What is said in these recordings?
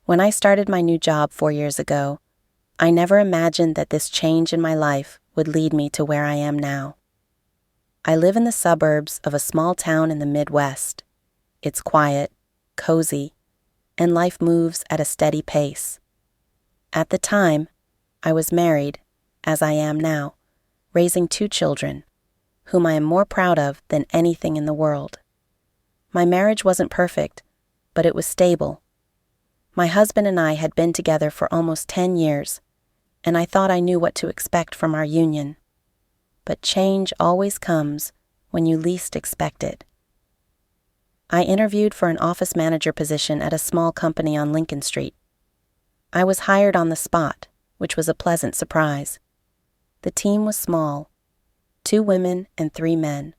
When I started my new job 4 years ago, I never imagined that this change in my life would lead me to where I am now. I live in the suburbs of a small town in the Midwest. It's quiet, cozy, and life moves at a steady pace. At the time, I was married, as I am now, raising 2 children, whom I am more proud of than anything in the world. My marriage wasn't perfect, but it was stable. My husband and I had been together for almost 10 years, and I thought I knew what to expect from our union. But change always comes when you least expect it. I interviewed for an office manager position at a small company on Lincoln Street. I was hired on the spot, which was a pleasant surprise. The team was small, 2 women and 3 men.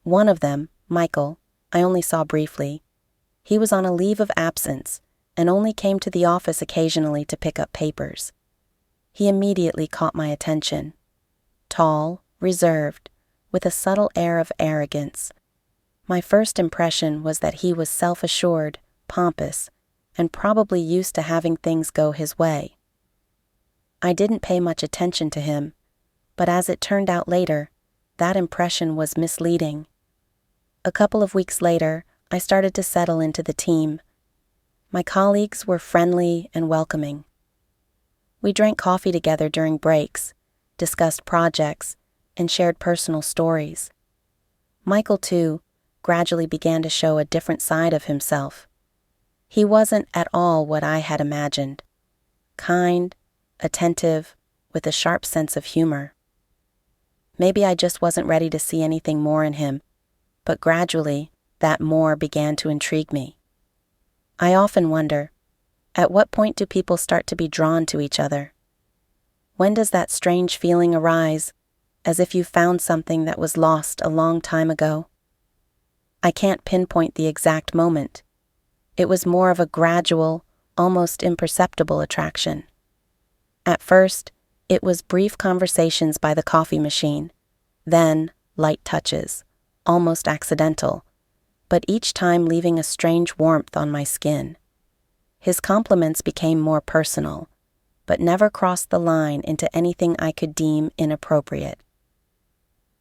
One of them, Michael, I only saw briefly. He was on a leave of absence and only came to the office occasionally to pick up papers. He immediately caught my attention. Tall, reserved, with a subtle air of arrogance. My first impression was that he was self-assured, pompous, and probably used to having things go his way. I didn't pay much attention to him, but as it turned out later, that impression was misleading. A couple of weeks later, I started to settle into the team. My colleagues were friendly and welcoming. We drank coffee together during breaks, discussed projects, and shared personal stories. Michael, too, gradually began to show a different side of himself. He wasn't at all what I had imagined. Kind, attentive, with a sharp sense of humor. Maybe I just wasn't ready to see anything more in him, but gradually, that more began to intrigue me. I often wonder, at what point do people start to be drawn to each other? When does that strange feeling arise, as if you found something that was lost a long time ago? I can't pinpoint the exact moment. It was more of a gradual, almost imperceptible attraction. At first, it was brief conversations by the coffee machine, then light touches, almost accidental, but each time leaving a strange warmth on my skin. His compliments became more personal, but never crossed the line into anything I could deem inappropriate.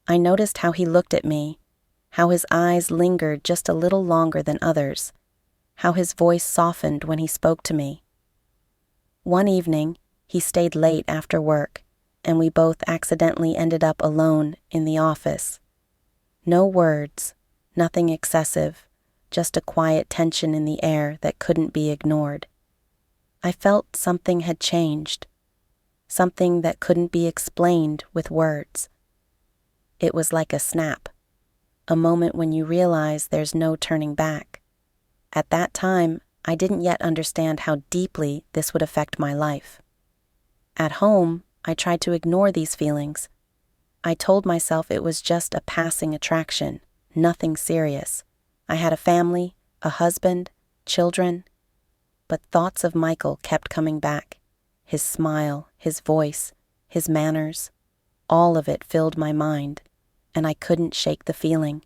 I noticed how he looked at me, how his eyes lingered just a little longer than others, how his voice softened when he spoke to me. One evening, he stayed late after work, and we both accidentally ended up alone in the office. No words, nothing excessive, just a quiet tension in the air that couldn't be ignored. I felt something had changed, something that couldn't be explained with words. It was like a snap, a moment when you realize there's no turning back. At that time, I didn't yet understand how deeply this would affect my life. At home, I tried to ignore these feelings. I told myself it was just a passing attraction, nothing serious. I had a family, a husband, children. But thoughts of Michael kept coming back. His smile, his voice, his manners, all of it filled my mind, and I couldn't shake the feeling.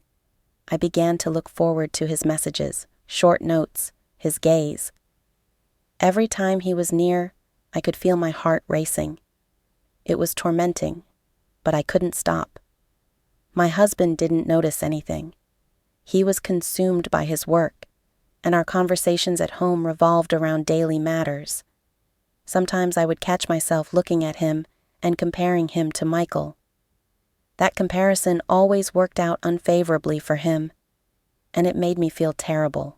I began to look forward to his messages, short notes, his gaze. Every time he was near, I could feel my heart racing. It was tormenting, but I couldn't stop. My husband didn't notice anything. He was consumed by his work, and our conversations at home revolved around daily matters. Sometimes I would catch myself looking at him and comparing him to Michael. That comparison always worked out unfavorably for him, and it made me feel terrible.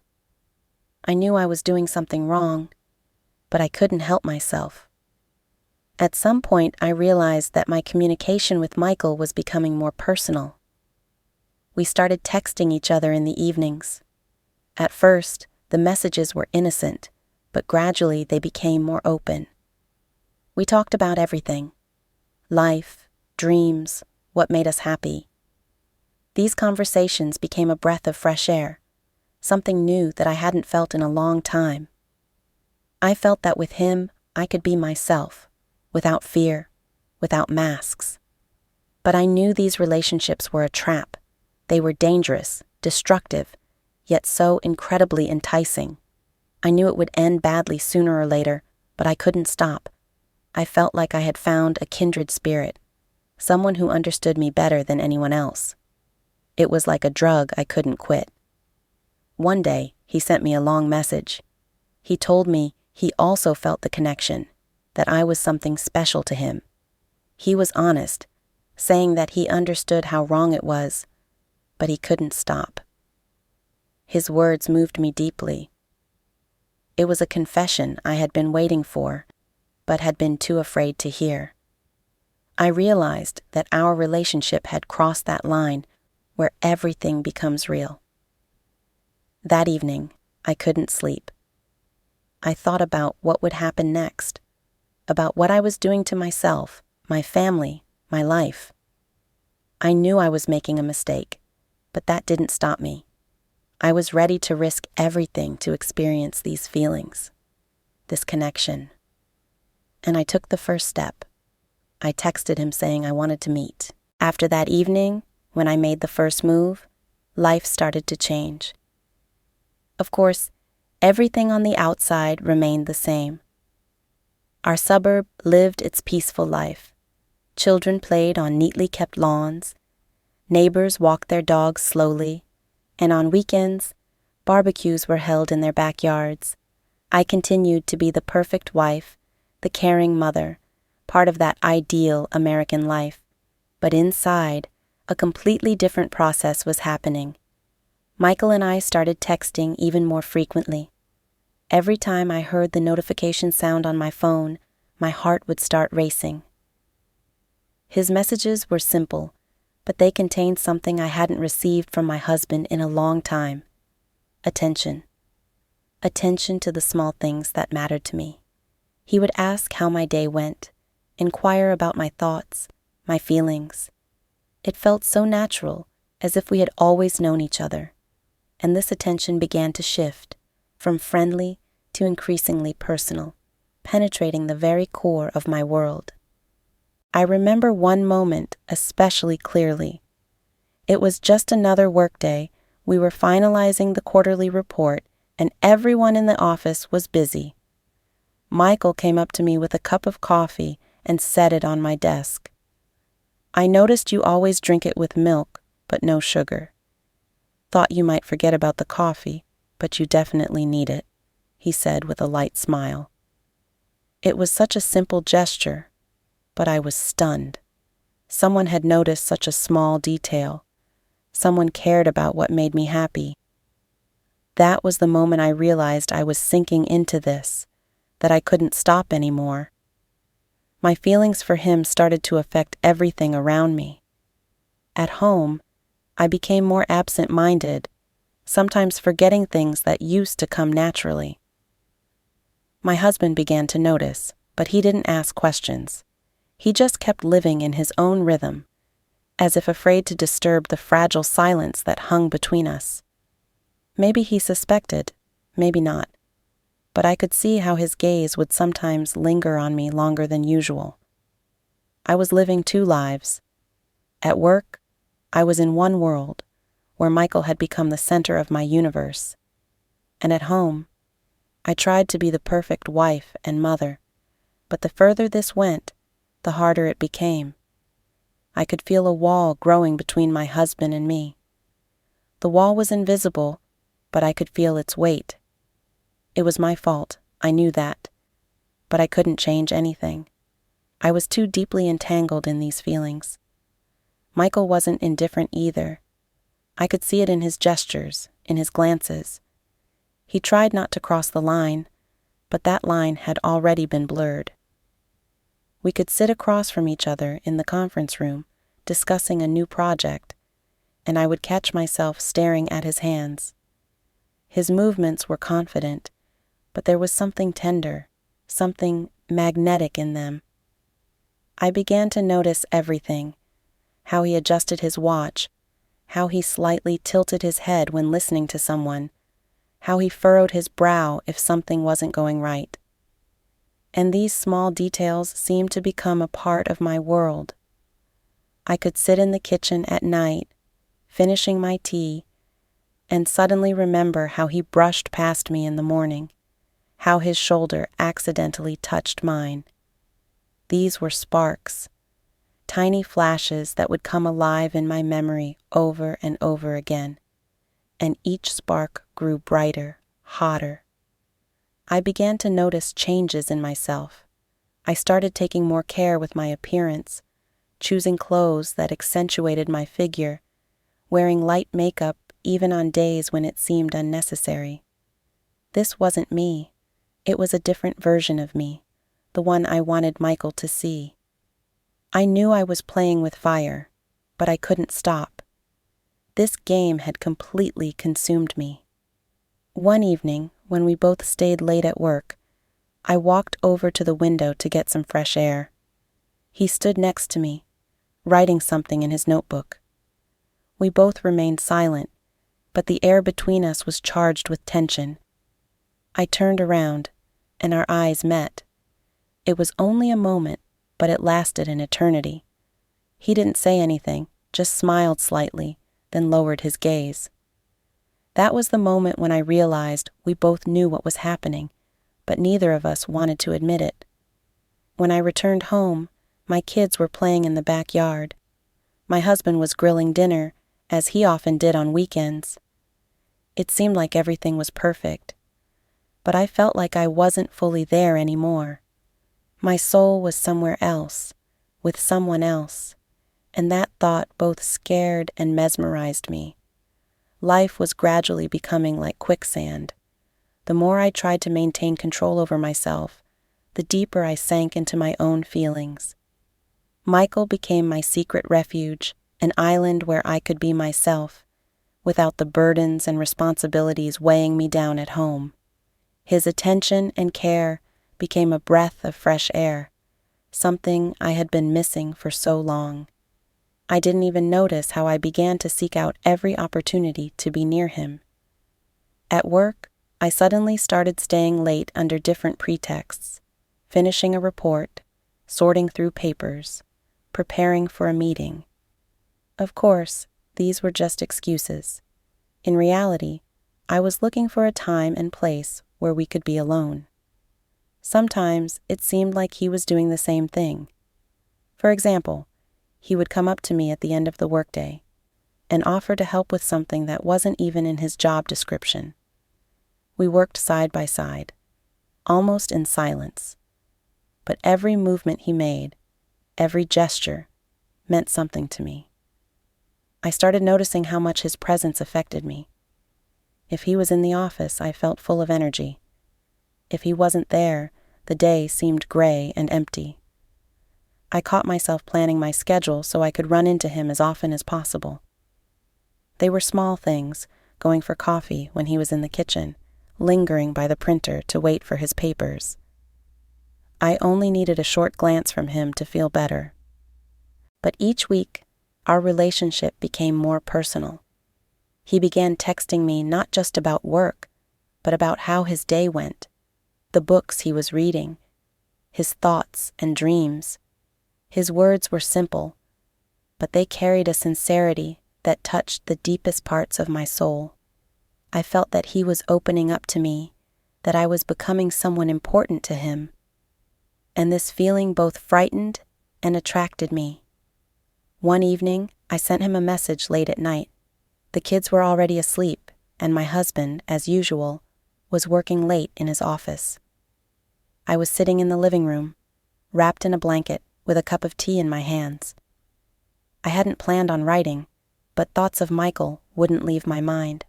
I knew I was doing something wrong, but I couldn't help myself. At some point, I realized that my communication with Michael was becoming more personal. We started texting each other in the evenings. At first, the messages were innocent, but gradually they became more open. We talked about everything: life, dreams, what made us happy. These conversations became a breath of fresh air, something new that I hadn't felt in a long time. I felt that with him, I could be myself, without fear, without masks. But I knew these relationships were a trap. They were dangerous, destructive, yet so incredibly enticing. I knew it would end badly sooner or later, but I couldn't stop. I felt like I had found a kindred spirit, someone who understood me better than anyone else. It was like a drug I couldn't quit. One day, he sent me a long message. He told me he also felt the connection, that I was something special to him. He was honest, saying that he understood how wrong it was, but he couldn't stop. His words moved me deeply. It was a confession I had been waiting for, but had been too afraid to hear. I realized that our relationship had crossed that line where everything becomes real. That evening, I couldn't sleep. I thought about what would happen next, about what I was doing to myself, my family, my life. I knew I was making a mistake, but that didn't stop me. I was ready to risk everything to experience these feelings, this connection. And I took the first step. I texted him saying I wanted to meet. After that evening, when I made the first move, life started to change. Of course, everything on the outside remained the same. Our suburb lived its peaceful life. Children played on neatly kept lawns. Neighbors walked their dogs slowly. And on weekends, barbecues were held in their backyards. I continued to be the perfect wife, the caring mother, part of that ideal American life. But inside, a completely different process was happening. Michael and I started texting even more frequently. Every time I heard the notification sound on my phone, my heart would start racing. His messages were simple, but they contained something I hadn't received from my husband in a long time. Attention. Attention to the small things that mattered to me. He would ask how my day went, inquire about my thoughts, my feelings. It felt so natural, as if we had always known each other. And this attention began to shift, from friendly to increasingly personal, penetrating the very core of my world. I remember one moment especially clearly. It was just another workday. We were finalizing the quarterly report, and everyone in the office was busy. Michael came up to me with a cup of coffee and set it on my desk. "I noticed you always drink it with milk, but no sugar. Thought you might forget about the coffee, but you definitely need it," he said with a light smile. It was such a simple gesture, but I was stunned. Someone had noticed such a small detail. Someone cared about what made me happy. That was the moment I realized I was sinking into this, that I couldn't stop anymore. My feelings for him started to affect everything around me. At home, I became more absent-minded, sometimes forgetting things that used to come naturally. My husband began to notice, but he didn't ask questions. He just kept living in his own rhythm, as if afraid to disturb the fragile silence that hung between us. Maybe he suspected, maybe not, but I could see how his gaze would sometimes linger on me longer than usual. I was living two lives. At work, I was in one world, where Michael had become the center of my universe. And at home, I tried to be the perfect wife and mother, but the further this went, the harder it became. I could feel a wall growing between my husband and me. The wall was invisible, but I could feel its weight. It was my fault, I knew that, but I couldn't change anything. I was too deeply entangled in these feelings. Michael wasn't indifferent either. I could see it in his gestures, in his glances. He tried not to cross the line, but that line had already been blurred. We could sit across from each other in the conference room, discussing a new project, and I would catch myself staring at his hands. His movements were confident, but there was something tender, something magnetic in them. I began to notice everything, how he adjusted his watch, how he slightly tilted his head when listening to someone, how he furrowed his brow if something wasn't going right. And these small details seemed to become a part of my world. I could sit in the kitchen at night, finishing my tea, and suddenly remember how he brushed past me in the morning, how his shoulder accidentally touched mine. These were sparks, tiny flashes that would come alive in my memory over and over again, and each spark grew brighter, hotter. I began to notice changes in myself. I started taking more care with my appearance, choosing clothes that accentuated my figure, wearing light makeup even on days when it seemed unnecessary. This wasn't me. It was a different version of me, the one I wanted Michael to see. I knew I was playing with fire, but I couldn't stop. This game had completely consumed me. One evening, when we both stayed late at work, I walked over to the window to get some fresh air. He stood next to me, writing something in his notebook. We both remained silent, but the air between us was charged with tension. I turned around, and our eyes met. It was only a moment, but it lasted an eternity. He didn't say anything, just smiled slightly, then lowered his gaze. That was the moment when I realized we both knew what was happening, but neither of us wanted to admit it. When I returned home, my kids were playing in the backyard. My husband was grilling dinner, as he often did on weekends. It seemed like everything was perfect, but I felt like I wasn't fully there anymore. My soul was somewhere else, with someone else, and that thought both scared and mesmerized me. Life was gradually becoming like quicksand. The more I tried to maintain control over myself, the deeper I sank into my own feelings. Michael became my secret refuge, an island where I could be myself, without the burdens and responsibilities weighing me down at home. His attention and care became a breath of fresh air, something I had been missing for so long. I didn't even notice how I began to seek out every opportunity to be near him. At work, I suddenly started staying late under different pretexts, finishing a report, sorting through papers, preparing for a meeting. Of course, these were just excuses. In reality, I was looking for a time and place where we could be alone. Sometimes it seemed like he was doing the same thing. For example, he would come up to me at the end of the workday and offer to help with something that wasn't even in his job description. We worked side by side, almost in silence, but every movement he made, every gesture, meant something to me. I started noticing how much his presence affected me. If he was in the office, I felt full of energy. If he wasn't there, the day seemed gray and empty. I caught myself planning my schedule so I could run into him as often as possible. They were small things, going for coffee when he was in the kitchen, lingering by the printer to wait for his papers. I only needed a short glance from him to feel better. But each week, our relationship became more personal. He began texting me not just about work, but about how his day went, the books he was reading, his thoughts and dreams. His words were simple, but they carried a sincerity that touched the deepest parts of my soul. I felt that he was opening up to me, that I was becoming someone important to him. And this feeling both frightened and attracted me. One evening, I sent him a message late at night. The kids were already asleep, and my husband, as usual, was working late in his office. I was sitting in the living room, wrapped in a blanket, with a cup of tea in my hands. I hadn't planned on writing, but thoughts of Michael wouldn't leave my mind.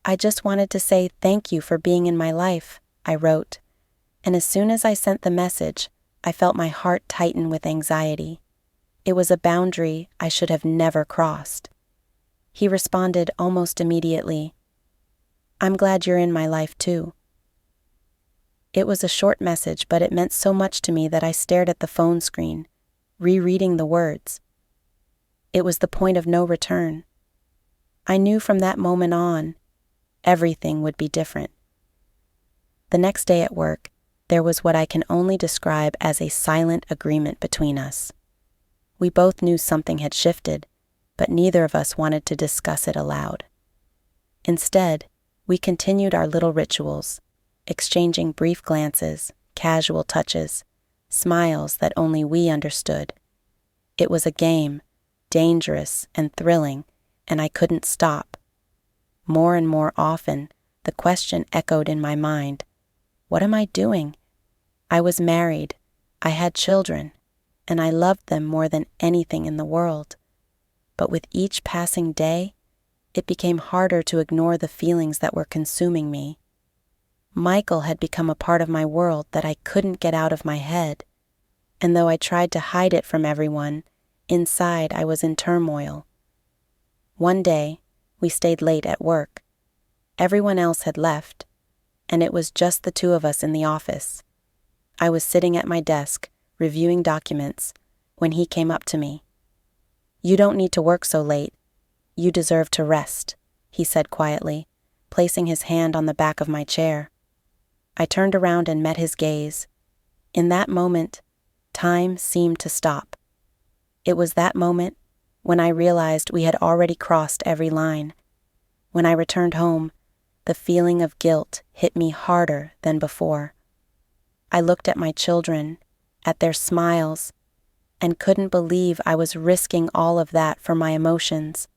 I just wanted to say thank you for being in my life, I wrote, and as soon as I sent the message, I felt my heart tighten with anxiety. It was a boundary I should have never crossed. He responded almost immediately, "I'm glad you're in my life too." It was a short message, but it meant so much to me that I stared at the phone screen, rereading the words. It was the point of no return. I knew from that moment on, everything would be different. The next day at work, there was what I can only describe as a silent agreement between us. We both knew something had shifted, but neither of us wanted to discuss it aloud. Instead, we continued our little rituals, exchanging brief glances, casual touches, smiles that only we understood. It was a game, dangerous and thrilling, and I couldn't stop. More and more often, the question echoed in my mind, what am I doing? I was married, I had children, and I loved them more than anything in the world. But with each passing day, it became harder to ignore the feelings that were consuming me. Michael had become a part of my world that I couldn't get out of my head, and though I tried to hide it from everyone, inside I was in turmoil. One day, we stayed late at work. Everyone else had left, and it was just the two of us in the office. I was sitting at my desk, reviewing documents, when he came up to me. "You don't need to work so late. You deserve to rest," he said quietly, placing his hand on the back of my chair. I turned around and met his gaze. In that moment, time seemed to stop. It was that moment when I realized we had already crossed every line. When I returned home, the feeling of guilt hit me harder than before. I looked at my children, at their smiles, and couldn't believe I was risking all of that for my emotions.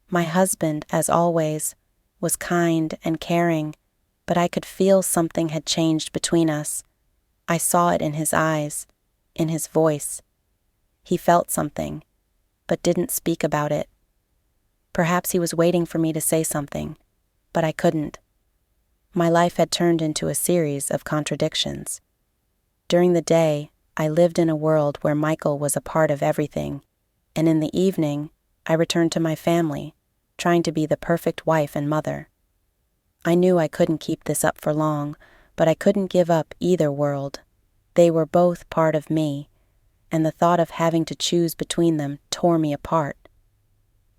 My husband, as always, was kind and caring, but I could feel something had changed between us. I saw it in his eyes, in his voice. He felt something, but didn't speak about it. Perhaps he was waiting for me to say something, but I couldn't. My life had turned into a series of contradictions. During the day, I lived in a world where Michael was a part of everything, and in the evening, I returned to my family, trying to be the perfect wife and mother. I knew I couldn't keep this up for long, but I couldn't give up either world. They were both part of me, and the thought of having to choose between them tore me apart.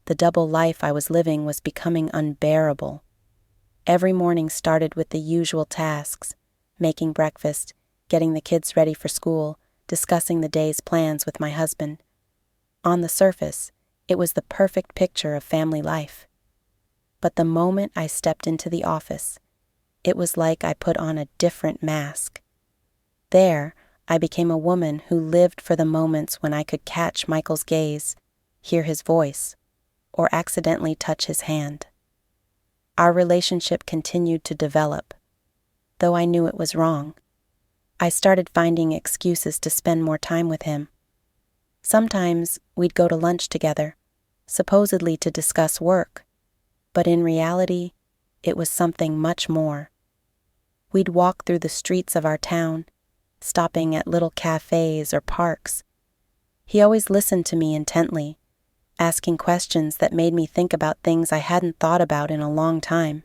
The double life I was living was becoming unbearable. Every morning started with the usual tasks, making breakfast, getting the kids ready for school, discussing the day's plans with my husband. On the surface, it was the perfect picture of family life. But the moment I stepped into the office, it was like I put on a different mask. There, I became a woman who lived for the moments when I could catch Michael's gaze, hear his voice, or accidentally touch his hand. Our relationship continued to develop, though I knew it was wrong. I started finding excuses to spend more time with him. Sometimes we'd go to lunch together, supposedly to discuss work, but in reality, it was something much more. We'd walk through the streets of our town, stopping at little cafes or parks. He always listened to me intently, asking questions that made me think about things I hadn't thought about in a long time.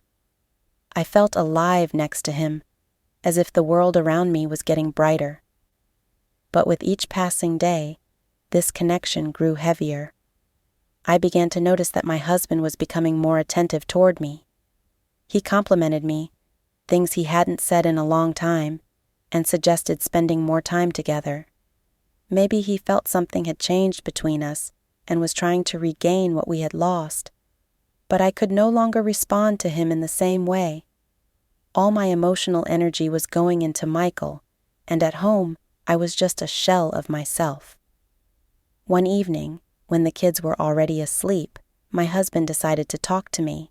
I felt alive next to him, as if the world around me was getting brighter. But with each passing day, this connection grew heavier. I began to notice that my husband was becoming more attentive toward me. He complimented me, things he hadn't said in a long time, and suggested spending more time together. Maybe he felt something had changed between us and was trying to regain what we had lost. But I could no longer respond to him in the same way. All my emotional energy was going into Michael, and at home, I was just a shell of myself. One evening, when the kids were already asleep, my husband decided to talk to me.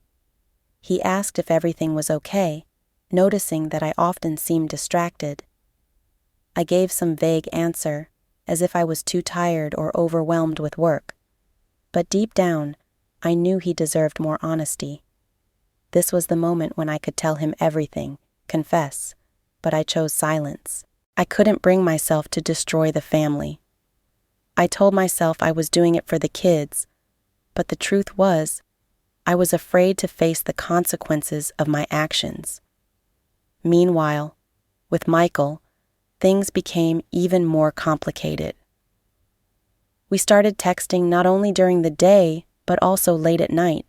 He asked if everything was okay, noticing that I often seemed distracted. I gave some vague answer, as if I was too tired or overwhelmed with work. But deep down, I knew he deserved more honesty. This was the moment when I could tell him everything, confess, but I chose silence. I couldn't bring myself to destroy the family. I told myself I was doing it for the kids, but the truth was, I was afraid to face the consequences of my actions. Meanwhile, with Michael, things became even more complicated. We started texting not only during the day, but also late at night.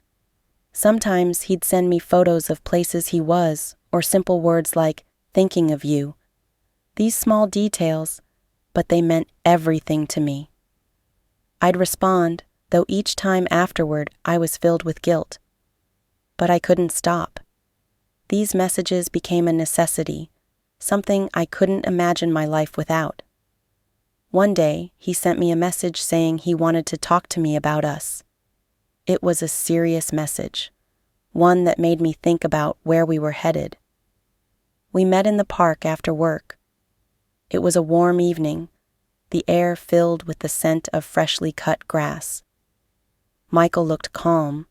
Sometimes he'd send me photos of places he was, or simple words like, "thinking of you." These small details, but they meant everything to me. I'd respond, though each time afterward I was filled with guilt. But I couldn't stop. These messages became a necessity, something I couldn't imagine my life without. One day, he sent me a message saying he wanted to talk to me about us. It was a serious message, one that made me think about where we were headed. We met in the park after work. It was a warm evening, the air filled with the scent of freshly cut grass. Michael looked calm,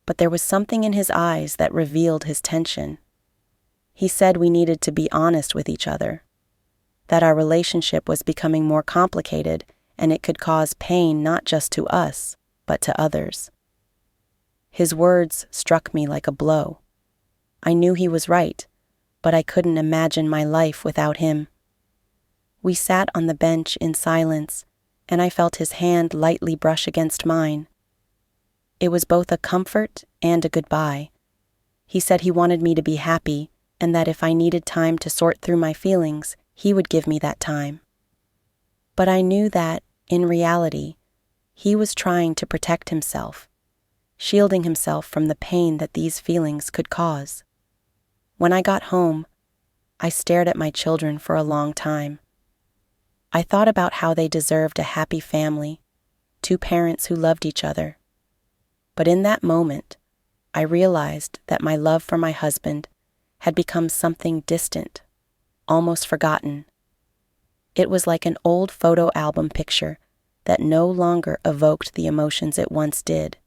but there was something in his eyes that revealed his tension. He said we needed to be honest with each other, that our relationship was becoming more complicated and it could cause pain not just to us, but to others. His words struck me like a blow. I knew he was right, but I couldn't imagine my life without him. We sat on the bench in silence, and I felt his hand lightly brush against mine. It was both a comfort and a goodbye. He said he wanted me to be happy, and that if I needed time to sort through my feelings, he would give me that time. But I knew that, in reality, he was trying to protect himself, shielding himself from the pain that these feelings could cause. When I got home, I stared at my children for a long time. I thought about how they deserved a happy family, 2 parents who loved each other. But in that moment, I realized that my love for my husband had become something distant, almost forgotten. It was like an old photo album picture that no longer evoked the emotions it once did.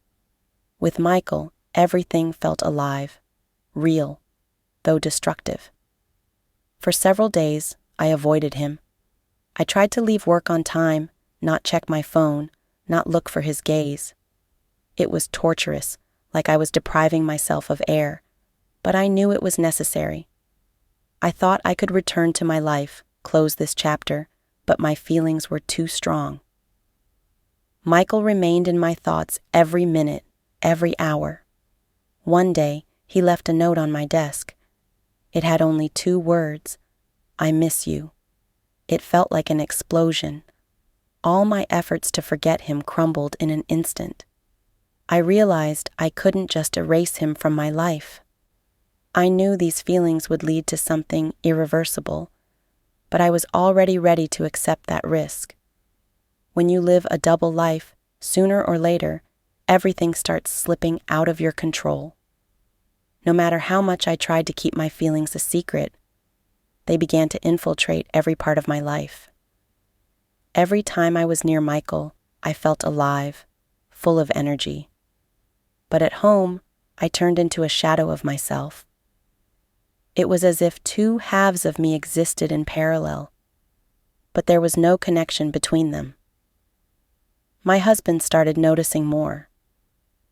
With Michael, everything felt alive, real, though destructive. For several days, I avoided him. I tried to leave work on time, not check my phone, not look for his gaze. It was torturous, like I was depriving myself of air, but I knew it was necessary. I thought I could return to my life, close this chapter, but my feelings were too strong. Michael remained in my thoughts every minute, every hour. One day, he left a note on my desk. It had only 2 words, "I miss you." It felt like an explosion. All my efforts to forget him crumbled in an instant. I realized I couldn't just erase him from my life. I knew these feelings would lead to something irreversible, but I was already ready to accept that risk. When you live a double life, sooner or later, everything starts slipping out of your control. No matter how much I tried to keep my feelings a secret, they began to infiltrate every part of my life. Every time I was near Michael, I felt alive, full of energy. But at home, I turned into a shadow of myself. It was as if 2 halves of me existed in parallel, but there was no connection between them. My husband started noticing more.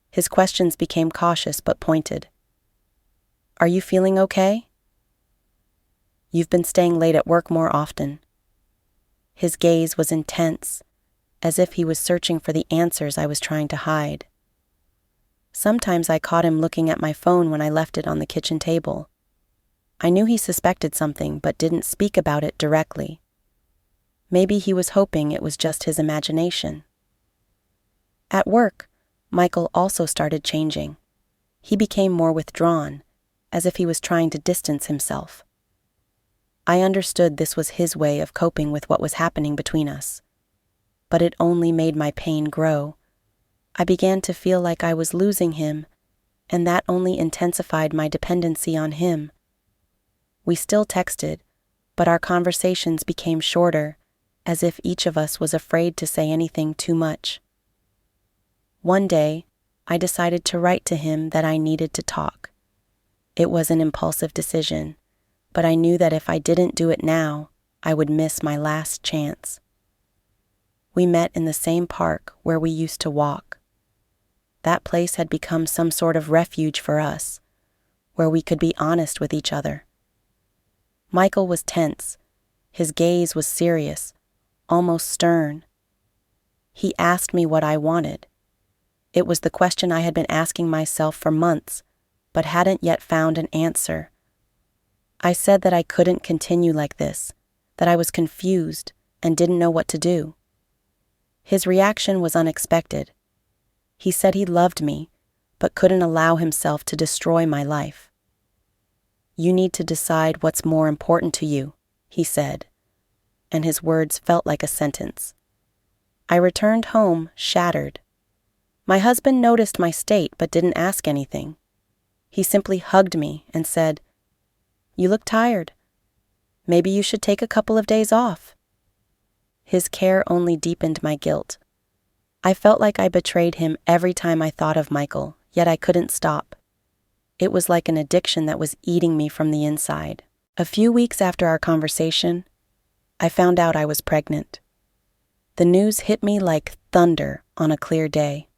His questions became cautious but pointed. "Are you feeling okay? You've been staying late at work more often." His gaze was intense, as if he was searching for the answers I was trying to hide. Sometimes I caught him looking at my phone when I left it on the kitchen table. I knew he suspected something but didn't speak about it directly. Maybe he was hoping it was just his imagination. At work, Michael also started changing. He became more withdrawn, as if he was trying to distance himself. I understood this was his way of coping with what was happening between us. But it only made my pain grow. I began to feel like I was losing him, and that only intensified my dependency on him. We still texted, but our conversations became shorter, as if each of us was afraid to say anything too much. One day, I decided to write to him that I needed to talk. It was an impulsive decision, but I knew that if I didn't do it now, I would miss my last chance. We met in the same park where we used to walk. That place had become some sort of refuge for us, where we could be honest with each other. Michael was tense. His gaze was serious, almost stern. He asked me what I wanted. It was the question I had been asking myself for months, but hadn't yet found an answer. I said that I couldn't continue like this, that I was confused and didn't know what to do. His reaction was unexpected. He said he loved me, but couldn't allow himself to destroy my life. "You need to decide what's more important to you," he said, and his words felt like a sentence. I returned home shattered. My husband noticed my state but didn't ask anything. He simply hugged me and said, "You look tired. Maybe you should take a couple of days off." His care only deepened my guilt. I felt like I betrayed him every time I thought of Michael, yet I couldn't stop. It was like an addiction that was eating me from the inside. A few weeks after our conversation, I found out I was pregnant. The news hit me like thunder on a clear day.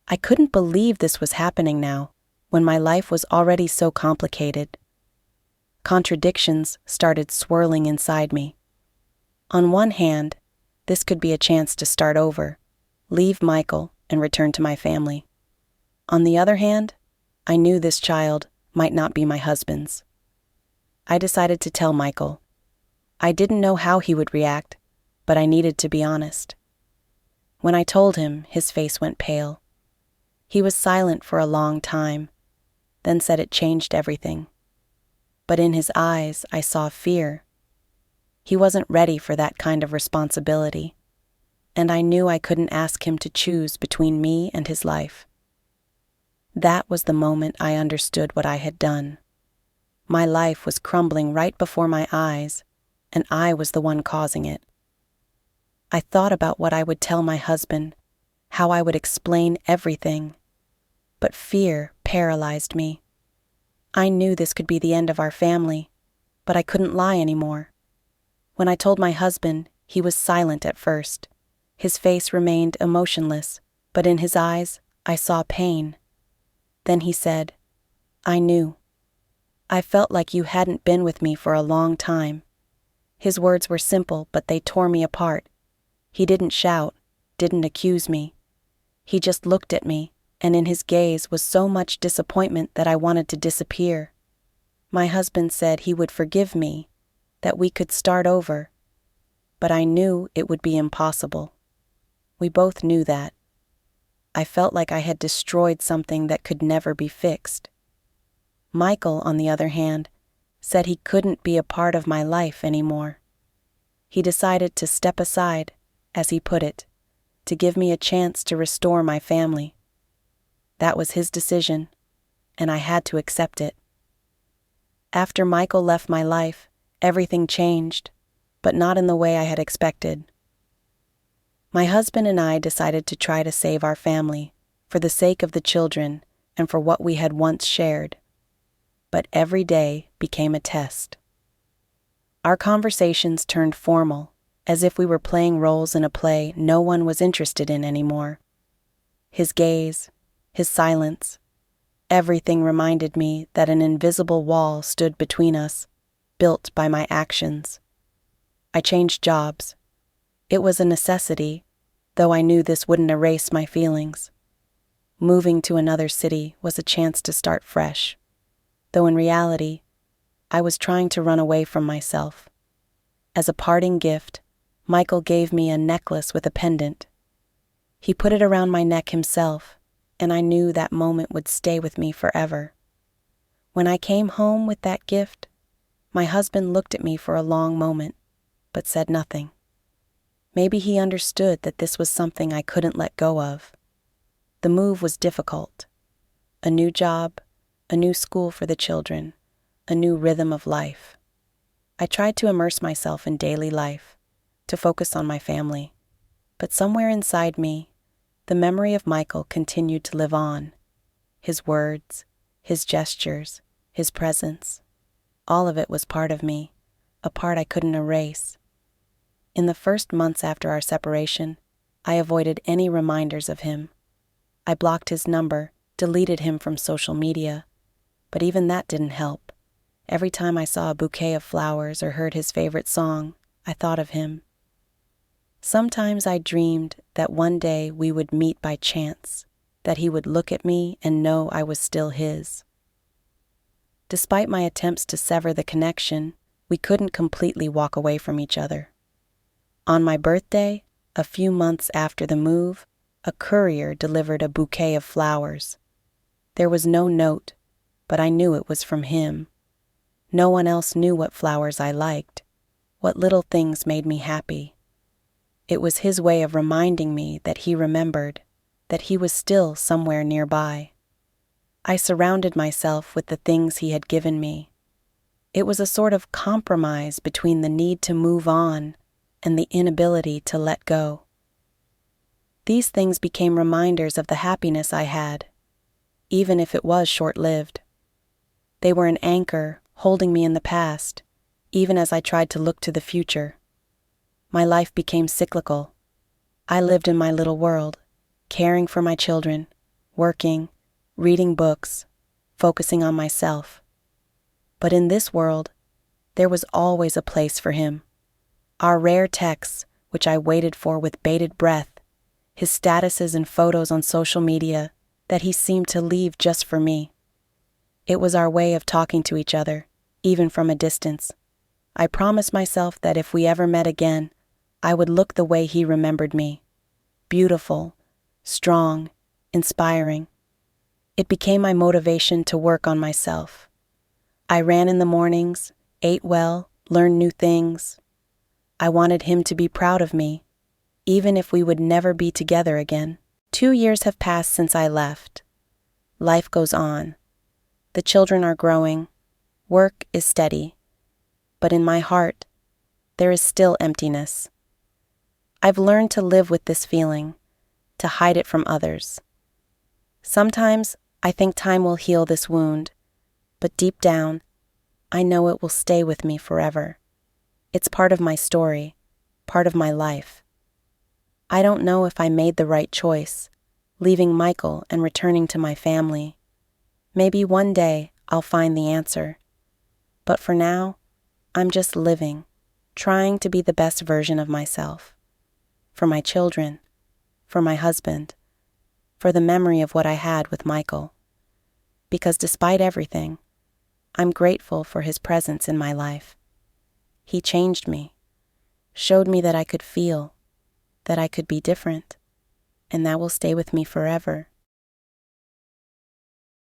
I couldn't believe this was happening now, when my life was already so complicated. Contradictions started swirling inside me. On one hand, this could be a chance to start over, leave Michael, and return to my family. On the other hand, I knew this child might not be my husband's. I decided to tell Michael. I didn't know how he would react, but I needed to be honest. When I told him, his face went pale. He was silent for a long time, then said it changed everything. But in his eyes, I saw fear. He wasn't ready for that kind of responsibility, and I knew I couldn't ask him to choose between me and his life. That was the moment I understood what I had done. My life was crumbling right before my eyes, and I was the one causing it. I thought about what I would tell my husband, how I would explain everything, but fear paralyzed me. I knew this could be the end of our family, but I couldn't lie anymore. When I told my husband, he was silent at first. His face remained emotionless, but in his eyes, I saw pain. Then he said, "I knew. I felt like you hadn't been with me for a long time." His words were simple, but they tore me apart. He didn't shout, didn't accuse me. He just looked at me, and in his gaze was so much disappointment that I wanted to disappear. My husband said he would forgive me, that we could start over, but I knew it would be impossible. We both knew that. I felt like I had destroyed something that could never be fixed. Michael, on the other hand, said he couldn't be a part of my life anymore. He decided to step aside, as he put it, to give me a chance to restore my family. That was his decision, and I had to accept it. After Michael left my life, everything changed, but not in the way I had expected. My husband and I decided to try to save our family, for the sake of the children and for what we had once shared. But every day became a test. Our conversations turned formal, as if we were playing roles in a play no one was interested in anymore. His gaze, his silence, everything reminded me that an invisible wall stood between us, built by my actions. I changed jobs. It was a necessity, though I knew this wouldn't erase my feelings. Moving to another city was a chance to start fresh, though in reality, I was trying to run away from myself. As a parting gift, Michael gave me a necklace with a pendant. He put it around my neck himself, and I knew that moment would stay with me forever. When I came home with that gift, my husband looked at me for a long moment, but said nothing. Maybe he understood that this was something I couldn't let go of. The move was difficult. A new job, a new school for the children, a new rhythm of life. I tried to immerse myself in daily life, to focus on my family, but somewhere inside me, the memory of Michael continued to live on. His words, his gestures, his presence, all of it was part of me, a part I couldn't erase. In the first months after our separation, I avoided any reminders of him. I blocked his number, deleted him from social media, but even that didn't help. Every time I saw a bouquet of flowers or heard his favorite song, I thought of him. Sometimes I dreamed that one day we would meet by chance, that he would look at me and know I was still his. Despite my attempts to sever the connection, we couldn't completely walk away from each other. On my birthday, a few months after the move, a courier delivered a bouquet of flowers. There was no note, but I knew it was from him. No one else knew what flowers I liked, what little things made me happy. It was his way of reminding me that he remembered, that he was still somewhere nearby. I surrounded myself with the things he had given me. It was a sort of compromise between the need to move on and the inability to let go. These things became reminders of the happiness I had, even if it was short-lived. They were an anchor holding me in the past, even as I tried to look to the future. My life became cyclical. I lived in my little world, caring for my children, working, reading books, focusing on myself. But in this world, there was always a place for him. Our rare texts, which I waited for with bated breath, his statuses and photos on social media that he seemed to leave just for me. It was our way of talking to each other, even from a distance. I promised myself that if we ever met again, I would look the way he remembered me. Beautiful, strong, inspiring. It became my motivation to work on myself. I ran in the mornings, ate well, learned new things. I wanted him to be proud of me, even if we would never be together again. 2 years have passed since I left. Life goes on. The children are growing. Work is steady. But in my heart, there is still emptiness. I've learned to live with this feeling, to hide it from others. Sometimes I think time will heal this wound, but deep down, I know it will stay with me forever. It's part of my story, part of my life. I don't know if I made the right choice, leaving Michael and returning to my family. Maybe one day I'll find the answer. But for now, I'm just living, trying to be the best version of myself. For my children, for my husband, for the memory of what I had with Michael. Because despite everything, I'm grateful for his presence in my life. He changed me, showed me that I could feel, that I could be different, and that will stay with me forever.